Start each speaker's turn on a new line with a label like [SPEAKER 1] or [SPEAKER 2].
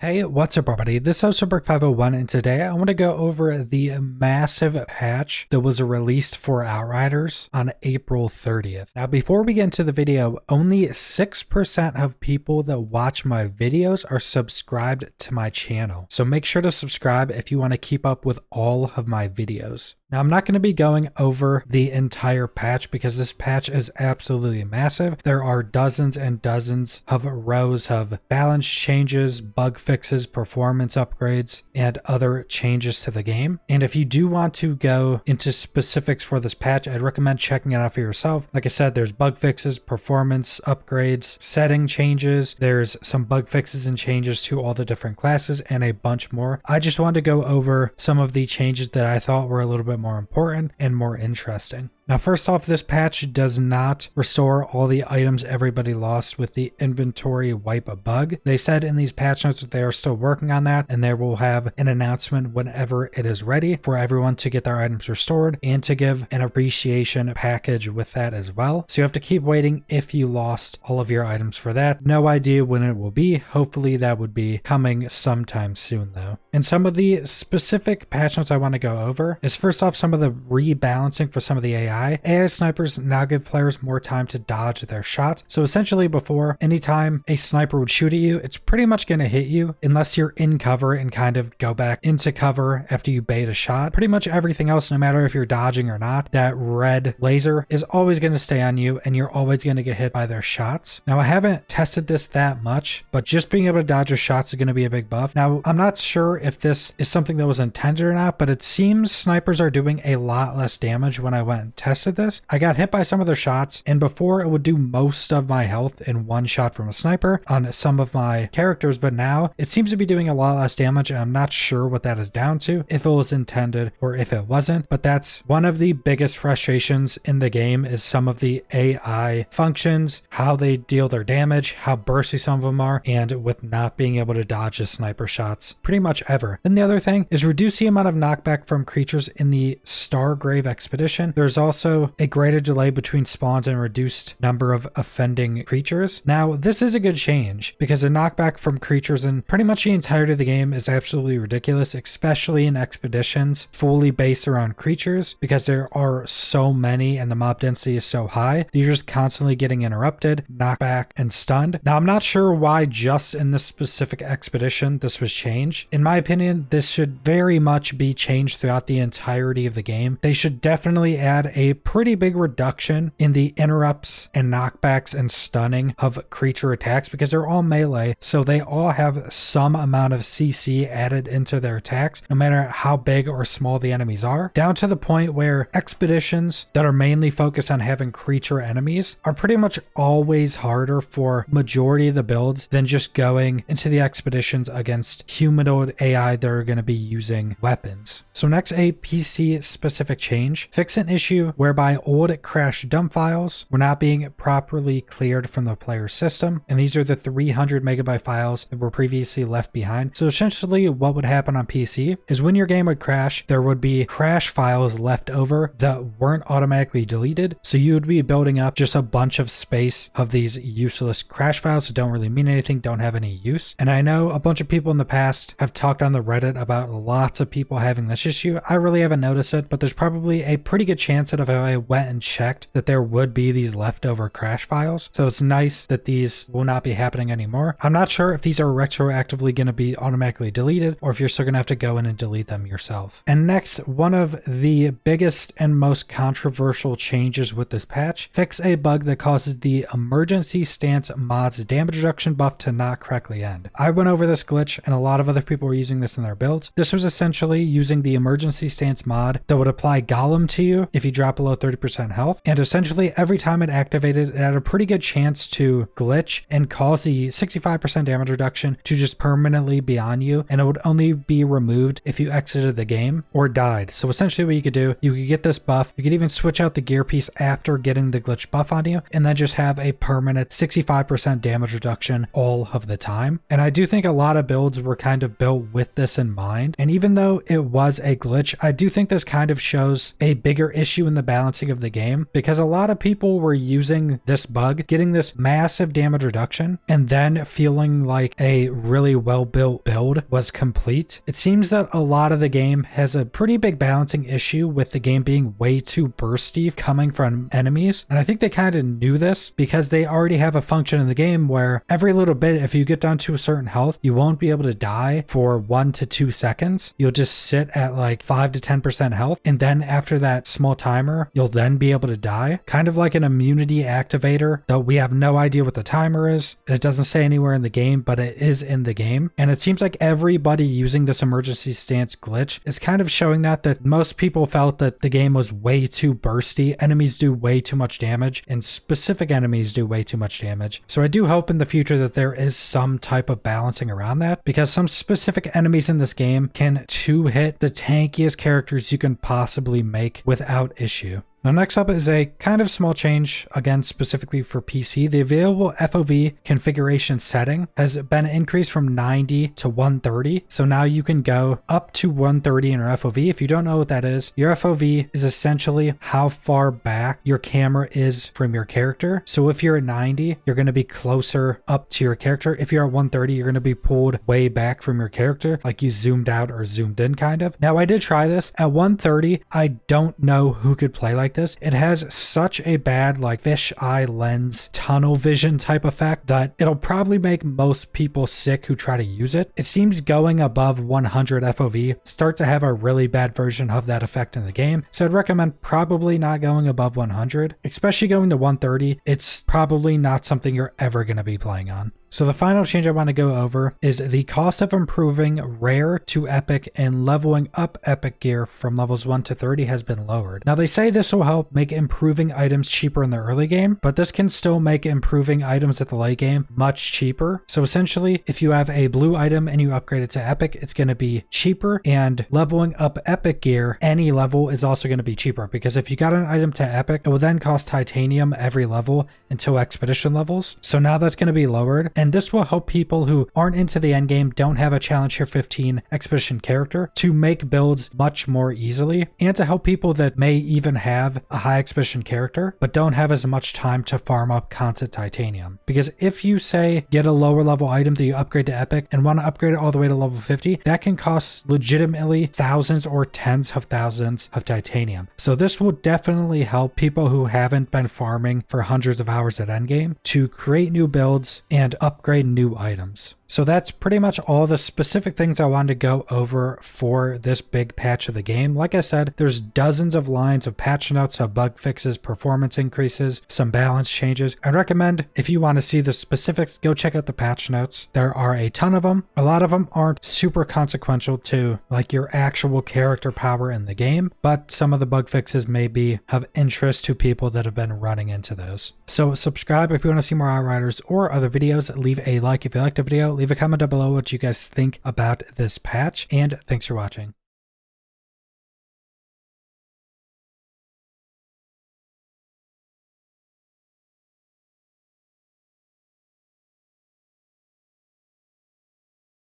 [SPEAKER 1] Hey, what's up everybody? This is Superbrick501 and today I want to go over the massive patch that was released for Outriders on April 30th. Now before we get into the video, only 6% of people that watch my videos are subscribed to my channel. So make sure to subscribe if you want to keep up with all of my videos. Now, I'm not going to be going over the entire patch because this patch is absolutely massive. There are dozens and dozens of rows of balance changes, bug fixes, performance upgrades, and other changes to the game. And if you do want to go into specifics for this patch, I'd recommend checking it out for yourself. Like I said, there's bug fixes, performance upgrades, setting changes. There's some bug fixes and changes to all the different classes and a bunch more. I just wanted to go over some of the changes that I thought were a little bit more important and more interesting. Now, first off, this patch does not restore all the items everybody lost with the inventory wipe bug. They said in these patch notes that they are still working on that, and they will have an announcement whenever it is ready for everyone to get their items restored and to give an appreciation package with that as well. So you have to keep waiting if you lost all of your items for that. No idea when it will be. Hopefully that would be coming sometime soon though. And some of the specific patch notes I want to go over is first off some of the rebalancing for some of the AI. AI snipers now give players more time to dodge their shots. So essentially before, anytime a sniper would shoot at you, it's pretty much going to hit you unless you're in cover and kind of go back into cover after you bait a shot. Pretty much everything else, no matter if you're dodging or not, that red laser is always going to stay on you and you're always going to get hit by their shots. Now, I haven't tested this that much, but just being able to dodge your shots is going to be a big buff. Now, I'm not sure if this is something that was intended or not, but it seems snipers are doing a lot less damage when I went and tested this. I got hit by some of their shots, and before it would do most of my health in one shot from a sniper on some of my characters, but now it seems to be doing a lot less damage, and I'm not sure what that is down to, if it was intended or if it wasn't, but that's one of the biggest frustrations in the game is some of the AI functions, how they deal their damage, how bursty some of them are, and with not being able to dodge the sniper shots pretty much ever. Then the other thing is reduce the amount of knockback from creatures in the Stargrave expedition. There's also a greater delay between spawns and reduced number of offending creatures. Now, this is a good change because the knockback from creatures in pretty much the entirety of the game is absolutely ridiculous, especially in expeditions fully based around creatures because there are so many and the mob density is so high. You're just constantly getting interrupted, knockback, and stunned. Now, I'm not sure why just in this specific expedition this was changed. In my opinion, this should very much be changed throughout the entirety of the game. They should definitely add a pretty big reduction in the interrupts and knockbacks and stunning of creature attacks because they're all melee, so they all have some amount of CC added into their attacks no matter how big or small the enemies are, down to the point where expeditions that are mainly focused on having creature enemies are pretty much always harder for majority of the builds than just going into the expeditions against humanoid AI that are going to be using weapons. So next, a PC specific change. Fix an issue whereby old crash dump files were not being properly cleared from the player system, and these are the 300 megabyte files that were previously left behind. So essentially what would happen on PC is when your game would crash, there would be crash files left over that weren't automatically deleted, so you would be building up just a bunch of space of these useless crash files that don't really mean anything, don't have any use. And I know a bunch of people in the past have talked on the Reddit about lots of people having this issue. I really haven't noticed it, but there's probably a pretty good chance that if I went and checked that there would be these leftover crash files. So it's nice that these will not be happening anymore. I'm not sure if these are retroactively going to be automatically deleted or if you're still going to have to go in and delete them yourself. And next, one of the biggest and most controversial changes with this patch, fix a bug that causes the emergency stance mod's damage reduction buff to not correctly end. I went over this glitch and a lot of other people were using this in their builds. This was essentially using the emergency stance mod that would apply Golem to you if you drop below 30% health, and essentially every time it activated, it had a pretty good chance to glitch and cause the 65% damage reduction to just permanently be on you, and it would only be removed if you exited the game or died. So essentially what you could do, you could get this buff, you could even switch out the gear piece after getting the glitch buff on you, and then just have a permanent 65% damage reduction all of the time. And I do think a lot of builds were kind of built with this in mind, and even though it was a glitch, I do think this kind of shows a bigger issue in in the balancing of the game, because a lot of people were using this bug, getting this massive damage reduction, and then feeling like a really well-built build was complete. It seems that a lot of the game has a pretty big balancing issue with the game being way too bursty coming from enemies, and I think they kind of knew this because they already have a function in the game where every little bit, if you get down to a certain health, you won't be able to die for 1 to 2 seconds. You'll just sit at like 5 to 10% health, and then after that small timer, you'll then be able to die. Kind of like an immunity activator, though we have no idea what the timer is, and it doesn't say anywhere in the game, but it is in the game. And it seems like everybody using this emergency stance glitch is kind of showing that most people felt that the game was way too bursty. Enemies do way too much damage, and specific enemies do way too much damage. So I do hope in the future that there is some type of balancing around that, because some specific enemies in this game can two-hit the tankiest characters you can possibly make without issue. Now next up is a kind of small change, again specifically for PC. The available FOV configuration setting has been increased from 90 to 130. So now you can go up to 130 in your FOV. If you don't know what that is, your FOV is essentially how far back your camera is from your character. So if you're at 90, you're going to be closer up to your character. If you're at 130, you're going to be pulled way back from your character, like you zoomed out or zoomed in kind of. Now I did try this. At 130, I don't know who could play like this. It has such a bad like fisheye lens tunnel vision type effect that it'll probably make most people sick who try to use it. It seems going above 100 FOV starts to have a really bad version of that effect in the game. So I'd recommend probably not going above 100, especially going to 130. It's probably not something you're ever going to be playing on. So the final change I want to go over is the cost of improving rare to epic and leveling up epic gear from levels 1 to 30 has been lowered. Now they say this will help make improving items cheaper in the early game, but this can still make improving items at the late game much cheaper. So essentially, if you have a blue item and you upgrade it to epic, it's going to be cheaper, and leveling up epic gear any level is also going to be cheaper, because if you got an item to epic, it will then cost titanium every level until expedition levels. So now that's going to be lowered. And this will help people who aren't into the end game, don't have a challenge tier 15 expedition character, to make builds much more easily, and to help people that may even have a high expedition character but don't have as much time to farm up constant titanium. Because if you say get a lower level item that you upgrade to epic and want to upgrade it all the way to level 50, that can cost legitimately thousands or tens of thousands of titanium. So this will definitely help people who haven't been farming for hundreds of hours at endgame to create new builds and upgrade new items. So that's pretty much all the specific things I wanted to go over for this big patch of the game. Like I said, there's dozens of lines of patch notes, of bug fixes, performance increases, some balance changes. I'd recommend, if you want to see the specifics, go check out the patch notes. There are a ton of them. A lot of them aren't super consequential to like your actual character power in the game, but some of the bug fixes may be of interest to people that have been running into those. So subscribe if you want to see more Outriders or other videos. Leave a like if you liked the video. Leave a comment down below what you guys think about this patch, and thanks for watching.